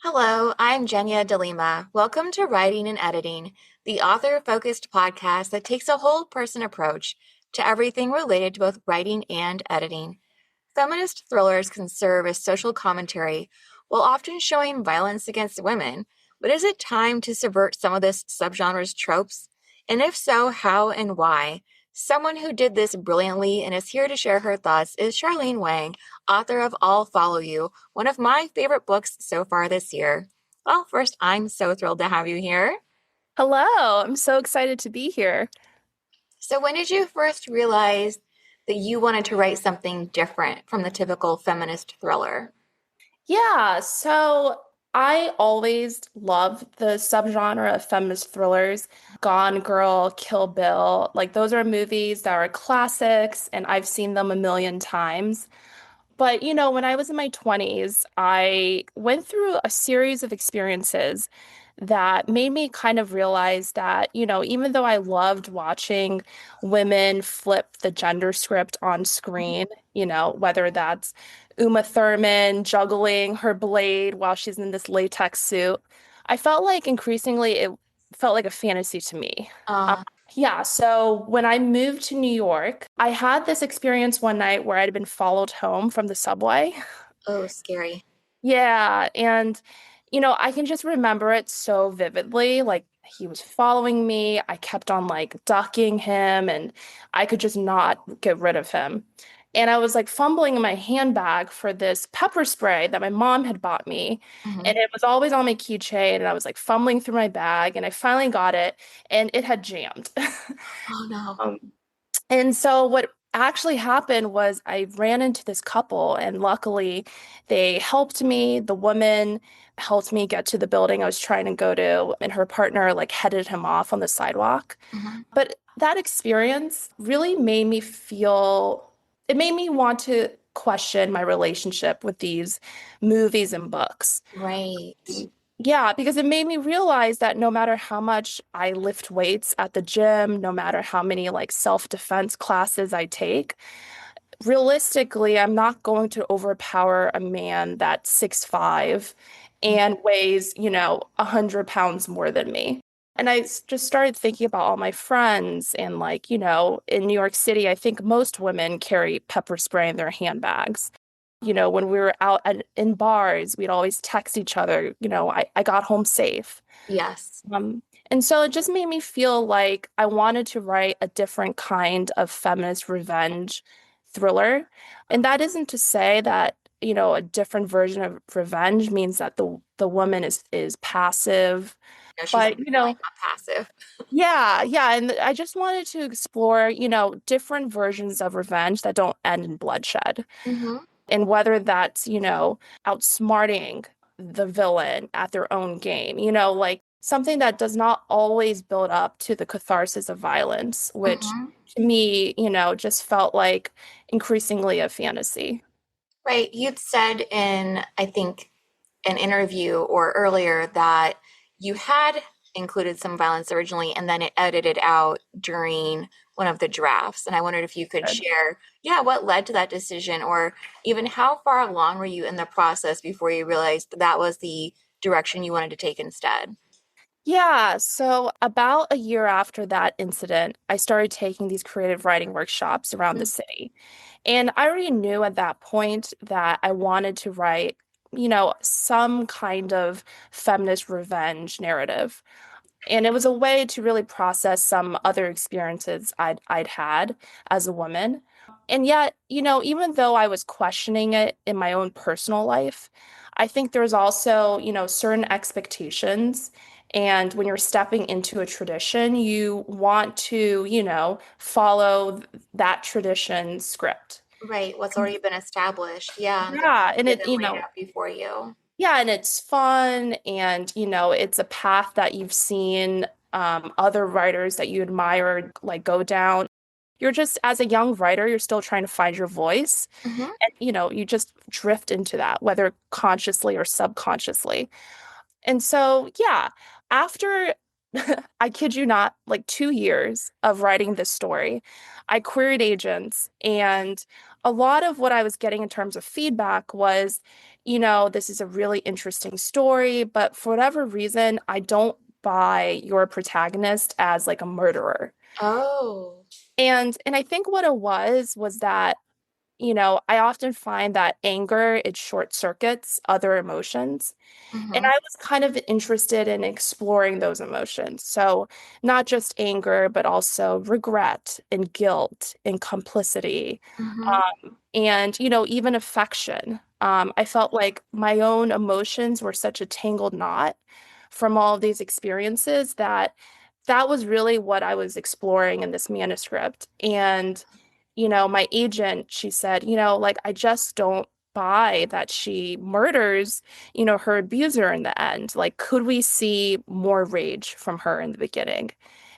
Hello, I'm Jenya Delima. Welcome to Writing and Editing, the author-focused podcast that takes a whole person approach to everything related to both writing and editing. Feminist thrillers can serve as social commentary while often showing violence against women, but is it time to subvert some of this subgenre's tropes? And if so, how and why? Someone who did this brilliantly and is here to share her thoughts is Charlene Wang, author of I'll Follow You, one of my favorite books so far this year. Well, first, I'm so thrilled to have you here. Hello, I'm so excited to be here. So, when did you first realize that you wanted to write something different from the typical feminist thriller? So I always loved the subgenre of feminist thrillers. Gone Girl, Kill Bill, like those are movies that are classics, and I've seen them a million times. But, when I was in my 20s, I went through a series of experiences that made me kind of realize that, even though I loved watching women flip the gender script on screen, whether that's Uma Thurman juggling her blade while she's in this latex suit, I felt like increasingly it felt like a fantasy to me. Uh, So when I moved to New York, I had this experience one night where I'd been followed home from the subway. oh, scary. Yeah, and I can just remember it so vividly. Like he was following me. I kept on like ducking him and I could just not get rid of him. And I was like fumbling in my handbag for this pepper spray that my mom had bought me. And Mhm. it was always on my keychain. And I was like fumbling through my bag and I finally got it and it had jammed. Oh, no. Um, and so what actually happened was I ran into this couple, and luckily they helped me. The woman helped me get to the building I was trying to go to, and her partner like headed him off on the sidewalk. Mhm. But that experience really made me feel, it made me want to question my relationship with these movies and books. Right. Yeah, because it made me realize that no matter how much I lift weights at the gym, no matter how many like self-defense classes I take, realistically, I'm not going to overpower a man that's 6'5" and weighs, 100 pounds more than me. And just started thinking about all my friends and like, in New York City, I think most women carry pepper spray in their handbags. When we were out in bars, we'd always text each other, I got home safe. Yes. And so it just made me feel like I wanted to write a different kind of feminist revenge thriller. And that isn't to say that, a different version of revenge means that the woman is passive. No, she's But, definitely not passive. yeah. And I just wanted to explore, different versions of revenge that don't end in bloodshed. Hmm. And whether that's, outsmarting the villain at their own game, like something that does not always build up to the catharsis of violence, which Hmm. to me, just felt like increasingly a fantasy. Right. You'd said in, I think, an interview or earlier that you had included some violence originally and then it edited out during one of the drafts. And I wondered if you could share, yeah, what led to that decision or even how far along were you in the process before you realized that that was the direction you wanted to take instead? Yeah, so about a year after that incident, I started taking these creative writing workshops around the city. And I already knew at that point that I wanted to write, some kind of feminist revenge narrative. And it was a way to really process some other experiences I'd had as a woman. And yet, even though I was questioning it in my own personal life, I think there's also, certain expectations. And when you're stepping into a tradition, you want to, follow that tradition script. Right, what's already been established. Yeah, and the Yeah, and path it, been laid out before you. yeah, and it's fun and it's a path that you've seen other writers that you admire like go down. You're just as a young writer, you're still trying to find your voice Hmm. and you just drift into that, whether consciously or subconsciously. And so, yeah, after I kid you not, like 2 years of writing this story, I queried agents, and a lot of what I was getting in terms of feedback was this is a really interesting story, but for whatever reason, I don't buy your protagonist as like a murderer. Oh. And I think what it was that, I often find that anger, it short circuits other emotions. And Mm-hmm. I was kind of interested in exploring those emotions. So, not just anger, but also regret and guilt and complicity, Mm-hmm. and, even affection. I felt like my own emotions were such a tangled knot from all of these experiences that that was really what I was exploring in this manuscript. And, my agent, she said, like, I just don't buy that she murders, her abuser in the end. Like, could we see more rage from her in the beginning?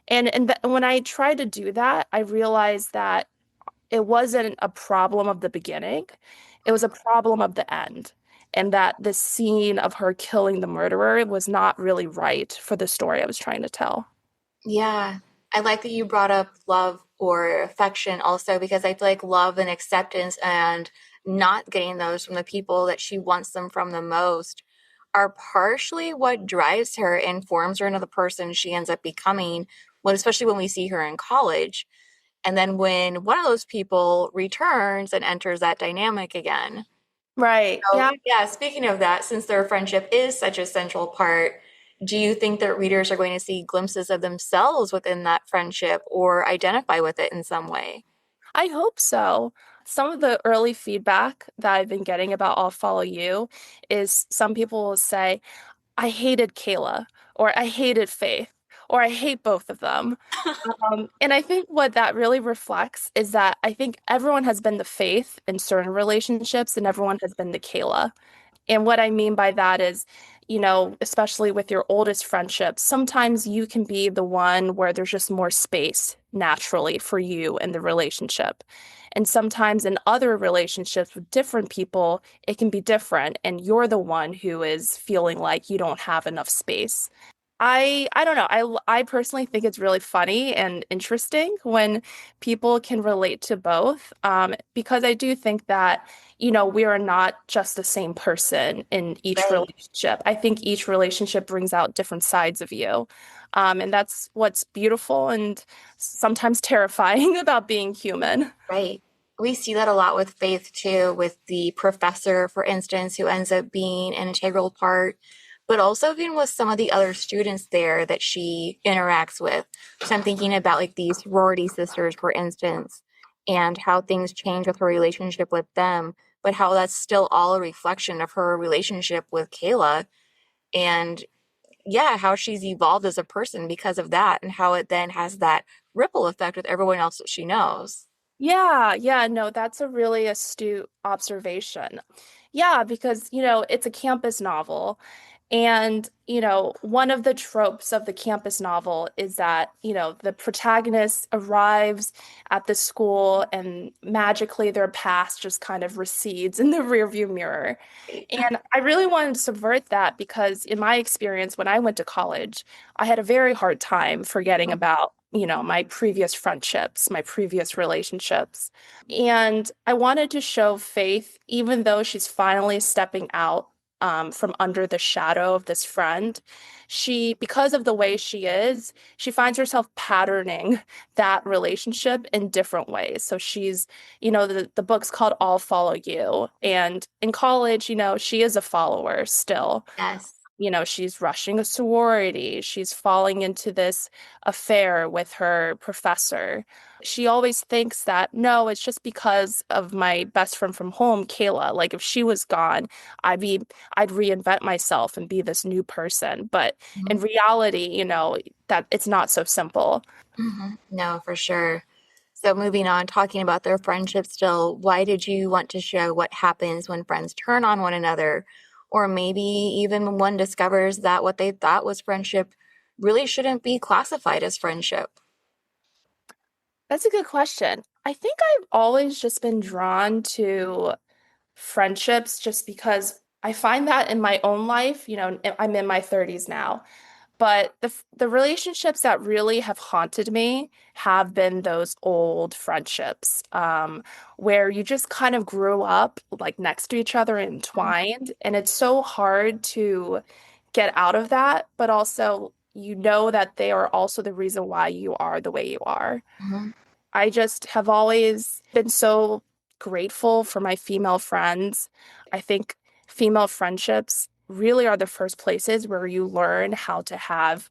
And when I tried to do that, I realized that it wasn't a problem of the beginning, it was a problem of the end. And that the scene of her killing the murderer was not really right for the story I was trying to tell. Yeah. I like that you brought up love or affection also because I feel like love and acceptance and not getting those from the people that she wants them from the most are partially what drives her and forms her into the person she ends up becoming, when especially when we see her in college. And then when one of those people returns and enters that dynamic again. Right. So, Yeah. yeah, speaking of that, since their friendship is such a central part, do you think that readers are going to see glimpses of themselves within that friendship or identify with it in some way? I hope so. Some of the early feedback that I've been getting about I'll Follow You is some people will say, I hated Kayla, or I hated Faith, or I hate both of them. And I think what that really reflects is that I think everyone has been the Faith in certain relationships and everyone has been the Kayla. And what I mean by that is, especially with your oldest friendships, sometimes you can be the one where there's just more space naturally for you in the relationship. And sometimes in other relationships with different people, it can be different. And you're the one who is feeling like you don't have enough space. I don't know. I personally think it's really funny and interesting when people can relate to both, because I do think that, we are not just the same person in each Right, relationship. I think each relationship brings out different sides of you. And that's what's beautiful and sometimes terrifying about being human. right. We see that a lot with Faith too, with the professor, for instance, who ends up being an integral part, but also even with some of the other students there that she interacts with. So I'm thinking about like these sorority sisters, for instance, and how things change with her relationship with them, but how that's still all a reflection of her relationship with Kayla. And yeah, how she's evolved as a person because of that, and how it then has that ripple effect with everyone else that she knows. Yeah, yeah, no, that's a really astute observation. Yeah, because, it's a campus novel. And, one of the tropes of the campus novel is that, the protagonist arrives at the school and magically their past just kind of recedes in the rearview mirror. And I really wanted to subvert that because, in my experience, when I went to college, I had a very hard time forgetting about, my previous friendships, my previous relationships. And I wanted to show Faith, even though she's finally stepping out, from under the shadow of this friend, because of the way she finds herself patterning that relationship in different ways. So the book's called I'll Follow You. And in college, she is a follower still. Yes. She's rushing a sorority. She's falling into this affair with her professor. She always thinks that, no, it's just because of my best friend from home, Kayla. Like if she was gone, I'd be, I'd reinvent myself and be this new person. But in reality, that it's not so simple. No, for sure. So moving on, talking about their friendship still, why did you want to show what happens when friends turn on one another? Or maybe even when one discovers that what they thought was friendship really shouldn't be classified as friendship. That's a good question. I think I've always just been drawn to friendships just because I find that in my own life, I'm in my 30s now. But the relationships that really have haunted me have been those old friendships, where you just kind of grew up like next to each other and entwined, and it's so hard to get out of that, but also you know that they are also the reason why you are the way you are. Mhm. I just have always been so grateful for my female friends. I think female friendships really are the first places where you learn how to have,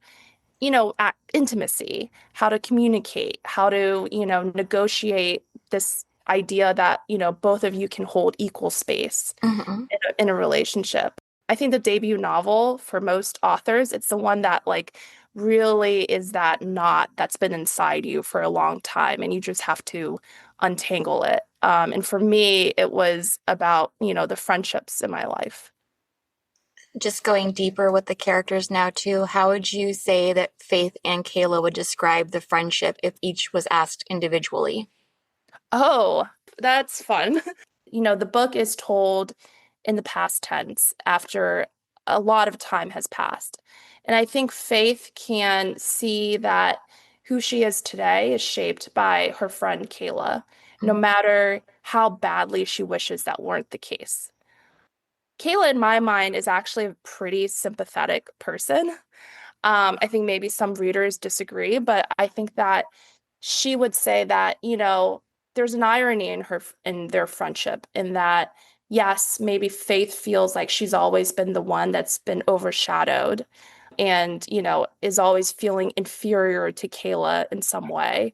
intimacy, how to communicate, how to, negotiate this idea that, both of you can hold equal space Mhm. in a relationship. I think the debut novel for most authors, it's the one that like really is that knot that's been inside you for a long time and you just have to untangle it. And for me, it was about, the friendships in my life. Just going deeper with the characters now too, how would you say that Faith and Kayla would describe the friendship if each was asked individually? Oh, that's fun. The book is told in the past tense after a lot of time has passed. And I think Faith can see that who she is today is shaped by her friend Kayla, no Mhm. matter how badly she wishes that weren't the case. Kayla, in my mind, is actually a pretty sympathetic person. I think maybe some readers disagree, but I think that she would say that, there's an irony in their friendship in that, yes, maybe Faith feels like she's always been the one that's been overshadowed and, is always feeling inferior to Kayla in some way.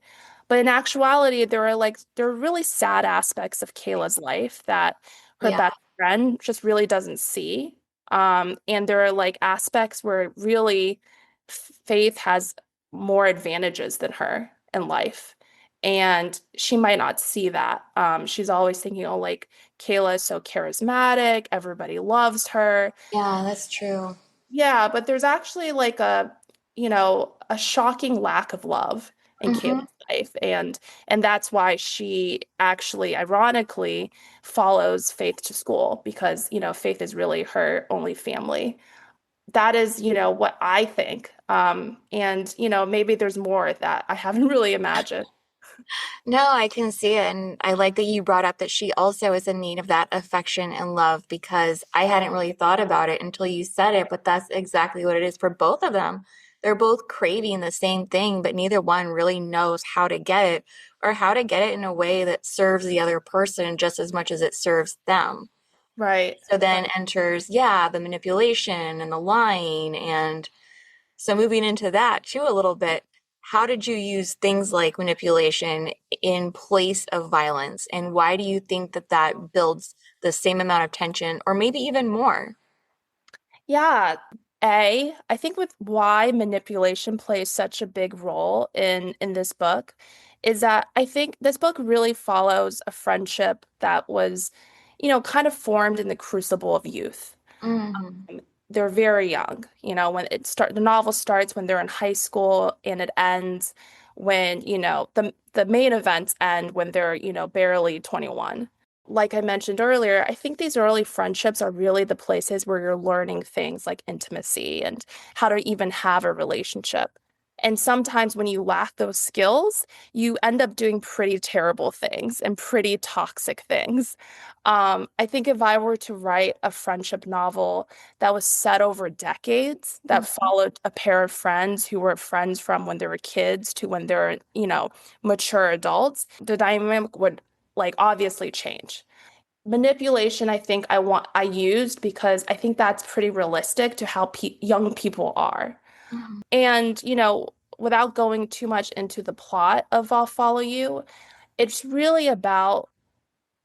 But in actuality, there are really sad aspects of Kayla's life that her Yeah, best friend just really doesn't see. And there are like aspects where really Faith has more advantages than her in life. And she might not see that. She's always thinking, oh, like Kayla is so charismatic, everybody loves her. yeah, that's true. Yeah, but there's actually like a shocking lack of love in Hmm. Kayla's life. And that's why she actually, ironically, follows Faith to school because, Faith is really her only family. That is, what I think. And, maybe there's more that I haven't really imagined. No, I can see it. And I like that you brought up that she also is in need of that affection and love because I hadn't really thought about it until you said it, but that's exactly what it is for both of them. They're both craving the same thing, but neither one really knows how to get it or how to get it in a way that serves the other person just as much as it serves them. Right. So then Right. enters, yeah, the manipulation and the lying. And so moving into that too a little bit, how did you use things like manipulation in place of violence? And why do you think that that builds the same amount of tension or maybe even more? Yeah. I think with why manipulation plays such a big role in this book is that I think this book really follows a friendship that was, kind of formed in the crucible of youth. Hmm. They're very young, when the novel starts when they're in high school and it ends when, the main events end when they're, barely 21. Like I mentioned earlier, I think these early friendships are really the places where you're learning things like intimacy and how to even have a relationship. And sometimes when you lack those skills, you end up doing pretty terrible things and pretty toxic things. I think if I were to write a friendship novel that was set over decades, that followed a pair of friends who were friends from when they were kids to when they're, mature adults, the dynamic would like obviously change. Manipulation, I used because I think that's pretty realistic to how pe young people are. Hmm. And, without going too much into the plot of I'll Follow You, it's really about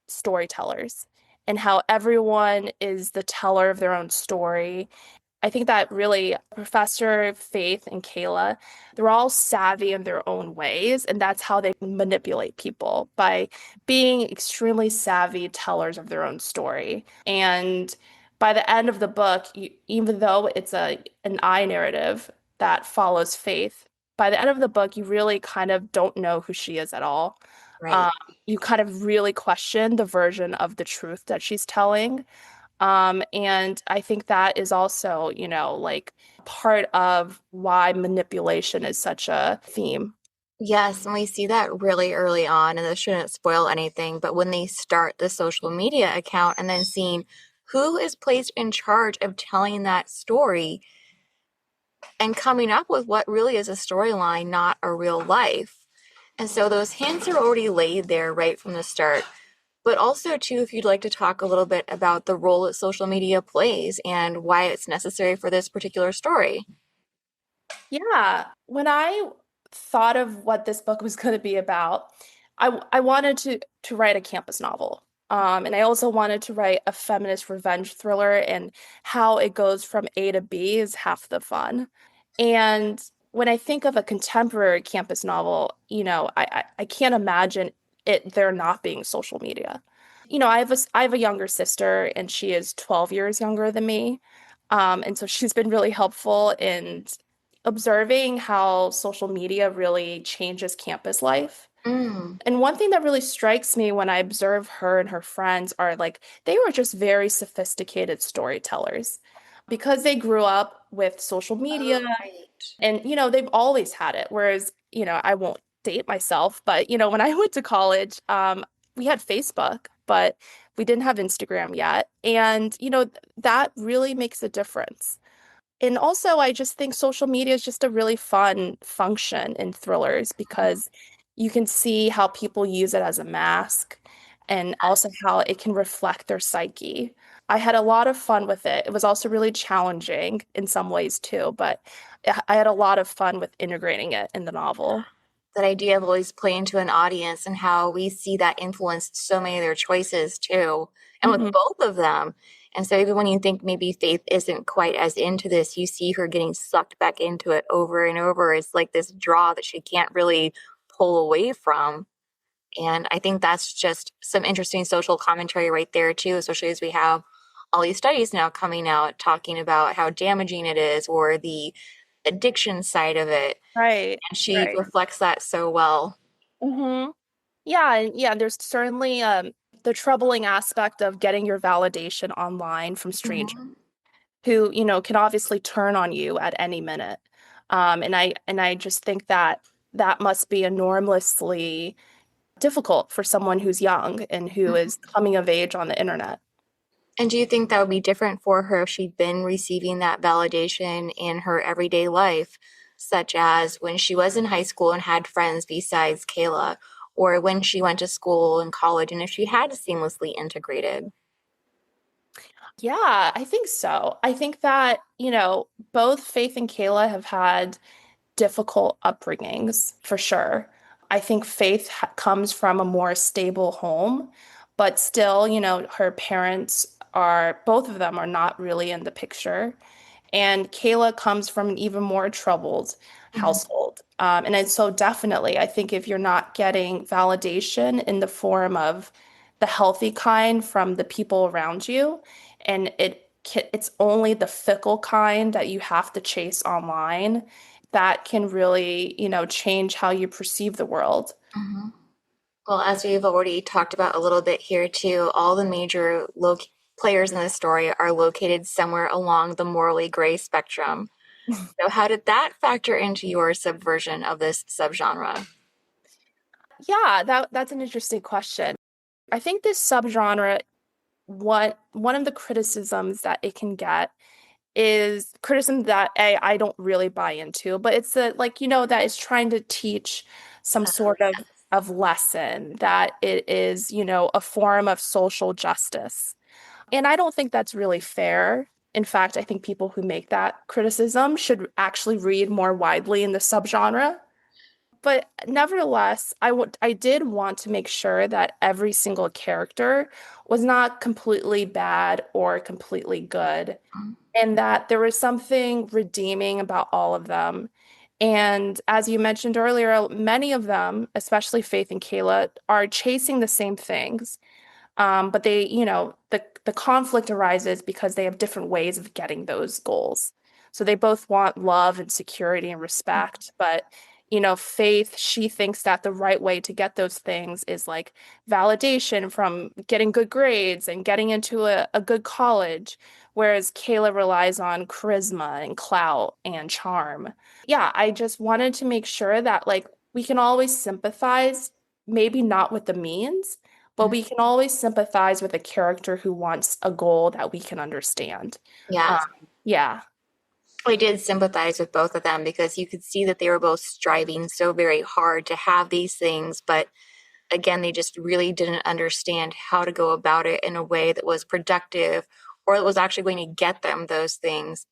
storytellers and how everyone is the teller of their own story. I think that really Professor Faith and Kayla, they're all savvy in their own ways, and that's how they manipulate people by being extremely savvy tellers of their own story. And by the end of the book, even though it's an I narrative that follows Faith, by the end of the book, you really kind of don't know who she is at all. Um, Right. you kind of really question the version of the truth that she's telling. And I think that is also, like part of why manipulation is such a theme. Yes, and we see that really early on, and this shouldn't spoil anything, but when they start the social media account and then seeing who is placed in charge of telling that story and coming up with what really is a storyline, not a real life. And so those hints are already laid there right from the start. But also, too, if you'd like to talk a little bit about the role that social media plays and why it's necessary for this particular story. Yeah, when I thought of what this book was going to be about, I wanted to write a campus novel. And I also wanted to write a feminist revenge thriller, and how it goes from A to B is half the fun. And when I think of a contemporary campus novel, I can't imagine there not being social media. I have a younger sister, and she is 12 years younger than me. And so she's been really helpful in observing how social media really changes campus life. Mm, And one thing that really strikes me when I observe her and her friends are like they were just very sophisticated storytellers because they grew up with social media oh, right. and they've always had it. Whereas, I won't date myself, but when I went to college, we had Facebook, but we didn't have Instagram yet. And that really makes a difference. And also, I just think social media is just a really fun function in thrillers because you can see how people use it as a mask and also how it can reflect their psyche. I had a lot of fun with it. It was also really challenging in some ways too, but I had a lot of fun with integrating it in the novel. That idea of always playing to an audience and how we see that influence so many of their choices too, and with Hmm. both of them. And so even when you think maybe Faith isn't quite as into this, you see her getting sucked back into it over and over. It's like this draw that she can't really pull away from. And I think that's just some interesting social commentary right there too, especially as we have all these studies now coming out talking about how damaging it is or the addiction side of it. Right, And she right. reflects that so well. Hmm. Yeah, and yeah, there's certainly the troubling aspect of getting your validation online from strangers Mhm. who, can obviously turn on you at any minute. And I just think that that must be enormously difficult for someone who's young and who is coming of age on the internet. And do you think that would be different for her if she'd been receiving that validation in her everyday life, such as when she was in high school and had friends besides Kayla, or when she went to school and college, and if she had seamlessly integrated? Yeah, I think so. I think that, both Faith and Kayla have had difficult upbringings for sure. I think Faith comes from a more stable home, but still, her parents are, both of them are not really in the picture. And Kayla comes from an even more troubled Mhm, household. And so definitely, I think if you're not getting validation in the form of the healthy kind from the people around you, and it's only the fickle kind that you have to chase online, that can really, change how you perceive the world. mhm. Well, as we've already talked about a little bit here too, all the major players in this story are located somewhere along the morally gray spectrum. So how did that factor into your subversion of this subgenre? Yeah, that's an interesting question. I think this subgenre, one of the criticisms that it can get is criticism that I don't really buy into, but it's like, that is trying to teach some Oh, sort of lesson, that it is, a form of social justice. And I don't think that's really fair. In fact, I think people who make that criticism should actually read more widely in the subgenre. But nevertheless, I did want to make sure that every single character was not completely bad or completely good, yes. and that there was something redeeming about all of them. And as you mentioned earlier, many of them, especially Faith and Kayla, are chasing the same things. But the conflict arises because they have different ways of getting those goals. So they both want love and security and respect, but Faith, she thinks that the right way to get those things is like validation from getting good grades and getting into a good college, whereas Kayla relies on charisma and clout and charm. Yeah, I just wanted to make sure that like we can always sympathize, maybe not with the means, but Mhm. we can always sympathize with a character who wants a goal that we can understand. Yes. Yeah. I did sympathize with both of them because you could see that they were both striving so very hard to have these things, but again, they just really didn't understand how to go about it in a way that was productive or that was actually going to get them those things.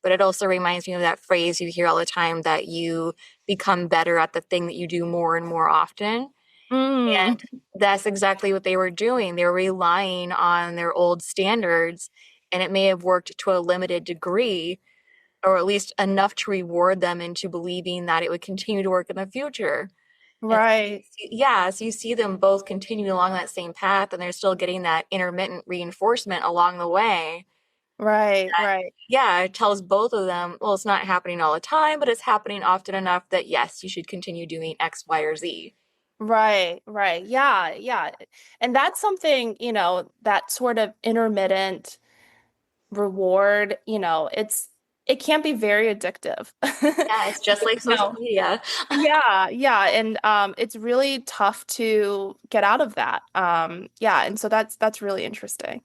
But it also reminds me of that phrase you hear all the time that you become better at the thing that you do more and more often. Mm, And that's exactly what they were doing. They were relying on their old standards, and it may have worked to a limited degree, or at least enough to reward them into believing that it would continue to work in the future. And right, yeah, so you see them both continue along that same path, and they're still getting that intermittent reinforcement along the way. right, That, right. yeah, it tells both of them, well, it's not happening all the time, but it's happening often enough that yes, you should continue doing X, Y, or Z. Right, right. Yeah, yeah. And that's something, that sort of intermittent reward, it can be very addictive. Yeah, it's just like social No. media. Yeah, yeah. And it's really tough to get out of that. Yeah, and so that's really interesting.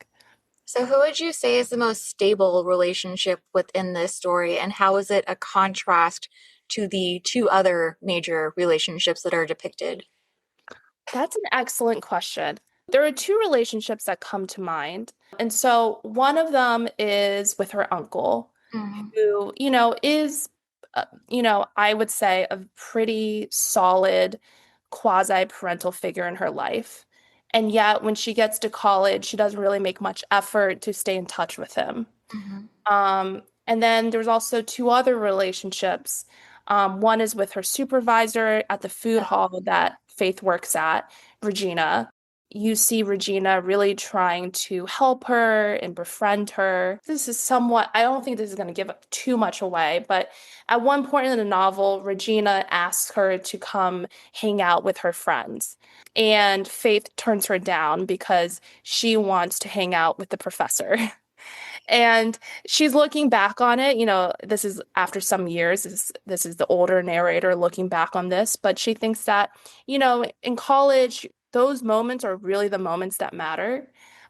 So, who would you say is the most stable relationship within this story, and how is it a contrast to the two other major relationships that are depicted? That's an excellent question. There are two relationships that come to mind. And so one of them is with her uncle, Mm, who, is, I would say a pretty solid quasi-parental figure in her life. And yet, when she gets to college, she doesn't really make much effort to stay in touch with him. mhm, And then there's also two other relationships. One is with her supervisor at the food hall that Faith works at, Regina. You see Regina really trying to help her and befriend her. This is somewhat, I don't think this is going to give too much away, but at one point in the novel, Regina asks her to come hang out with her friends. And Faith turns her down because she wants to hang out with the professor. And she's looking back on it, this is after some years, this is the older narrator looking back on this, but she thinks that, in college, those moments are really the moments that matter.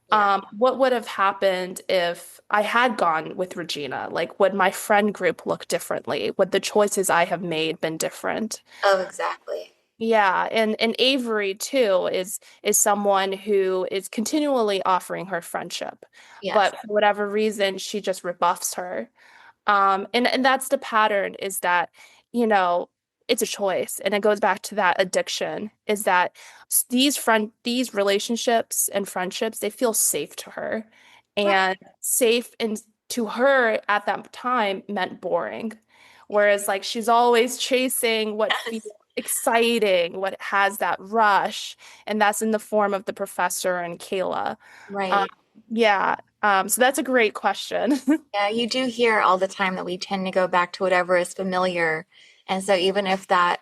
yeah. What would have happened if I had gone with Regina? Like, would my friend group look differently? Would the choices I have made been different? Oh, exactly. Yeah, and Avery too is someone who is continually offering her friendship, Yes. but for whatever reason, she just rebuffs her. And that's the pattern is that, you know, it's a choice, and it goes back to that addiction, is that these relationships and friendships, they feel safe to her, Right. and safe and to her at that time meant boring. Whereas like she's always chasing what feels Yes. exciting, what has that rush, and that's in the form of the professor and Kayla. Um, Right. yeah, so that's a great question. Yeah, you do hear all the time that we tend to go back to whatever is familiar. And so even if that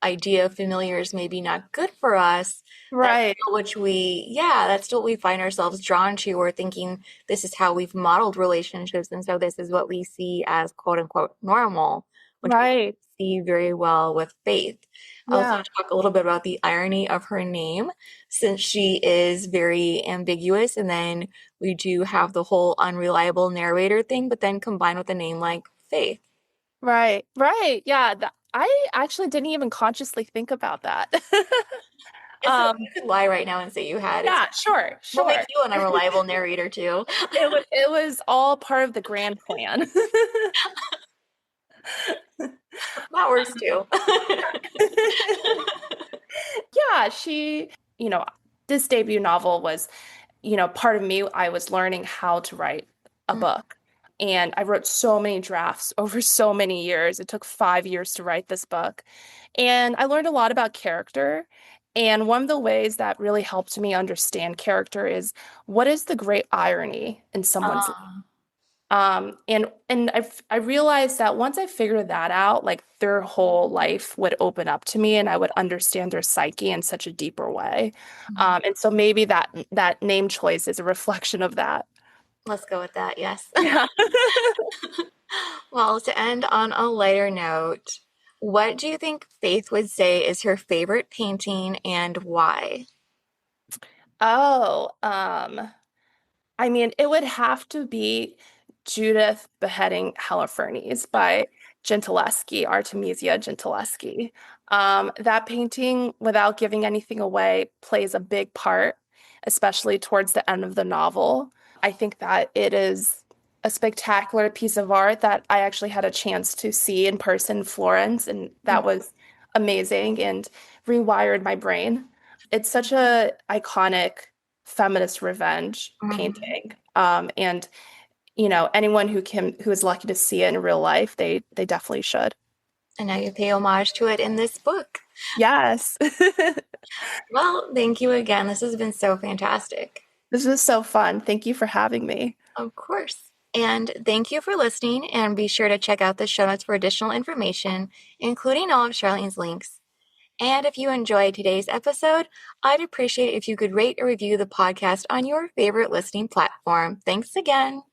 idea of familiar is maybe not good for us, that's Right, still which we, yeah, that's still what we find ourselves drawn to. We're thinking this is how we've modeled relationships, and so this is what we see as quote unquote normal, which we right. see very well with Faith. I also Yeah, want to talk a little bit about the irony of her name, since she is very ambiguous, and then we do have the whole unreliable narrator thing, but then combined with a name like Faith. right, right. Yeah, I actually didn't even consciously think about that. And so Um, you could lie right now and say you had. It's yeah, sure, We'll make sure. you an unreliable narrator too. It was all part of the grand plan. That works too. Yeah, this debut novel was, part of me, I was learning how to write a book. And I wrote so many drafts over so many years. It took 5 years to write this book. And I learned a lot about character. And one of the ways that really helped me understand character is what is the great irony in someone's life? Um, And I realized that once I figured that out, like their whole life would open up to me and I would understand their psyche in such a deeper way. Mhm. And so maybe that name choice is a reflection of that. Let's go with that, yes. Yeah. Well, to end on a lighter note, what do you think Faith would say is her favorite painting and why? Oh, I mean, it would have to be Judith beheading Holofernes by Gentileschi, Artemisia Gentileschi. That painting, without giving anything away, plays a big part, especially towards the end of the novel. I think that it is a spectacular piece of art that I actually had a chance to see in person in Florence, and that was amazing and rewired my brain. It's such a iconic feminist revenge Mhm. painting. And anyone who is lucky to see it in real life, they definitely should. And now you pay homage to it in this book. Yes. Well, thank you again. This has been so fantastic. This was so fun. Thank you for having me. Of course. And thank you for listening, and be sure to check out the show notes for additional information, including all of Charlene's links. And if you enjoyed today's episode, I'd appreciate if you could rate or review the podcast on your favorite listening platform. Thanks again.